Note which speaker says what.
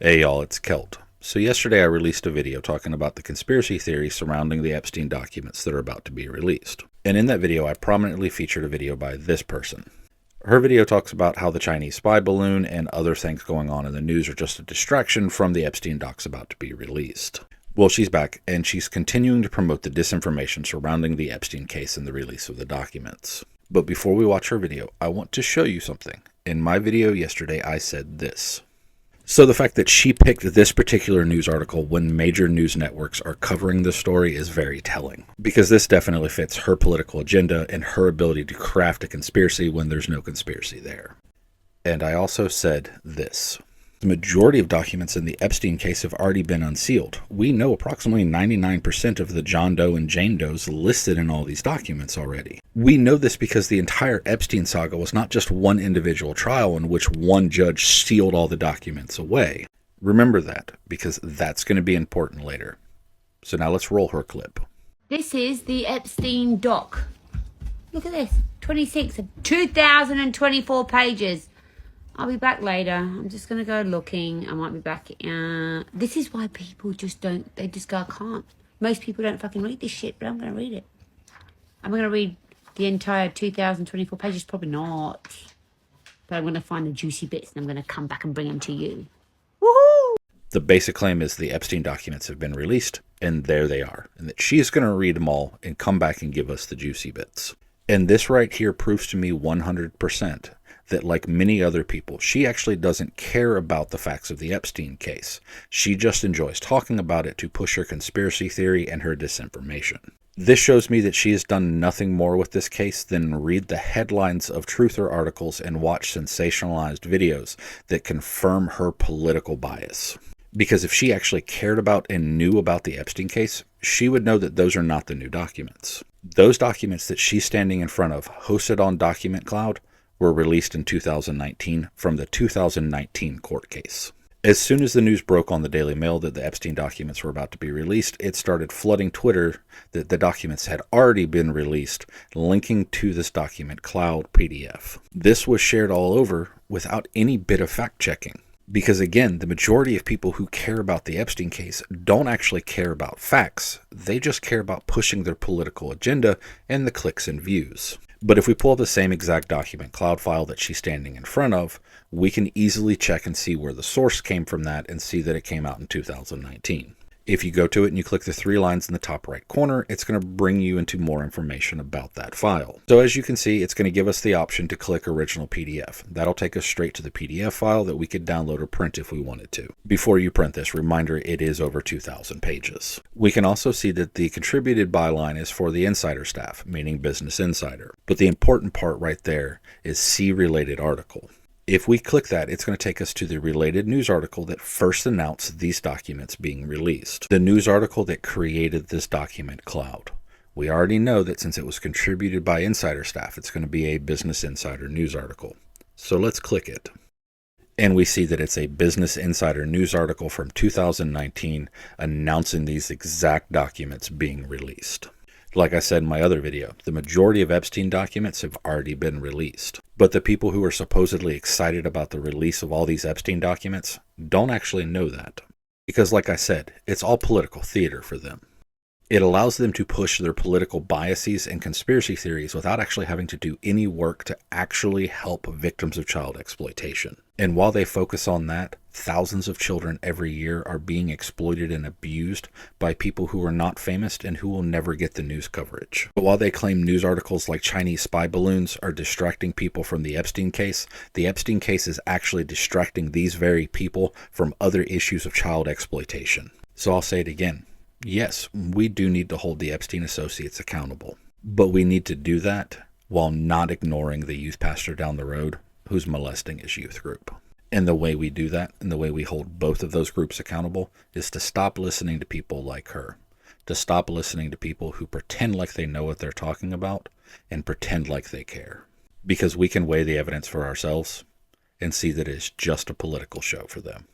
Speaker 1: Hey y'all, it's Celt. So yesterday I released a video talking about the conspiracy theory surrounding the Epstein documents that are about to be released. And in that video I prominently featured a video by this person. Her video talks about how the Chinese spy balloon and other things going on in the news are just a distraction from the Epstein docs about to be released. Well, she's back, and she's continuing to promote the disinformation surrounding the Epstein case and the release of the documents. But before we watch her video, I want to show you something. In my video yesterday I said this. So the fact that she picked this particular news article when major news networks are covering the story is very telling, because this definitely fits her political agenda and her ability to craft a conspiracy when there's no conspiracy there. And I also said this. The majority of documents in the Epstein case have already been unsealed. We know approximately 99% of the John Doe and Jane Does listed in all these documents already. We know this because the entire Epstein saga was not just one individual trial in which one judge sealed all the documents away. Remember that, because that's going to be important later. So now let's roll her clip.
Speaker 2: This is the Epstein doc. Look at this, 26 of 2,024 pages. I'll be back later. I'm just going to go looking. I might be back. This is why people just don't, they just go, I can't. Most people don't fucking read this shit, but I'm going to read it. Am I going to read the entire 2,024 pages? Probably not. But I'm going to find the juicy bits and I'm going to come back and bring them to you. Woohoo!
Speaker 1: The basic claim is the Epstein documents have been released, and there they are. And that she's going to read them all and come back and give us the juicy bits. And this right here proves to me 100% that, like many other people, she actually doesn't care about the facts of the Epstein case. She just enjoys talking about it to push her conspiracy theory and her disinformation. This shows me that she has done nothing more with this case than read the headlines of truther articles and watch sensationalized videos that confirm her political bias. Because if she actually cared about and knew about the Epstein case, she would know that those are not the new documents. Those documents that she's standing in front of, hosted on Document Cloud, were released in 2019 from the 2019 court case. As soon as the news broke on the Daily Mail that the Epstein documents were about to be released, it started flooding Twitter that the documents had already been released, linking to this Document Cloud PDF. This was shared all over without any bit of fact-checking. Because again, the majority of people who care about the Epstein case don't actually care about facts. They just care about pushing their political agenda and the clicks and views. But if we pull up the same exact Document Cloud file that she's standing in front of, we can easily check and see where the source came from that and see that it came out in 2019. If you go to it and you click the three lines in the top right corner, it's going to bring you into more information about that file. So as you can see, it's going to give us the option to click Original PDF. That'll take us straight to the PDF file that we could download or print if we wanted to. Before you print this, reminder, it is over 2,000 pages. We can also see that the contributed byline is for the insider staff, meaning Business Insider. But the important part right there is See Related Article. If we click that, it's going to take us to the related news article that first announced these documents being released. The news article that created this Document Cloud. We already know that since it was contributed by insider staff, it's going to be a Business Insider news article. So let's click it. And we see that it's a Business Insider news article from 2019 announcing these exact documents being released. Like I said in my other video, the majority of Epstein documents have already been released. But the people who are supposedly excited about the release of all these Epstein documents don't actually know that. Because like I said, it's all political theater for them. It allows them to push their political biases and conspiracy theories without actually having to do any work to actually help victims of child exploitation. And while they focus on that, thousands of children every year are being exploited and abused by people who are not famous and who will never get the news coverage. But while they claim news articles like Chinese spy balloons are distracting people from the Epstein case is actually distracting these very people from other issues of child exploitation. So I'll say it again. Yes, we do need to hold the Epstein associates accountable, but we need to do that while not ignoring the youth pastor down the road who's molesting his youth group. And the way we do that, and the way we hold both of those groups accountable, is to stop listening to people like her, to stop listening to people who pretend like they know what they're talking about and pretend like they care. Because we can weigh the evidence for ourselves and see that it's just a political show for them.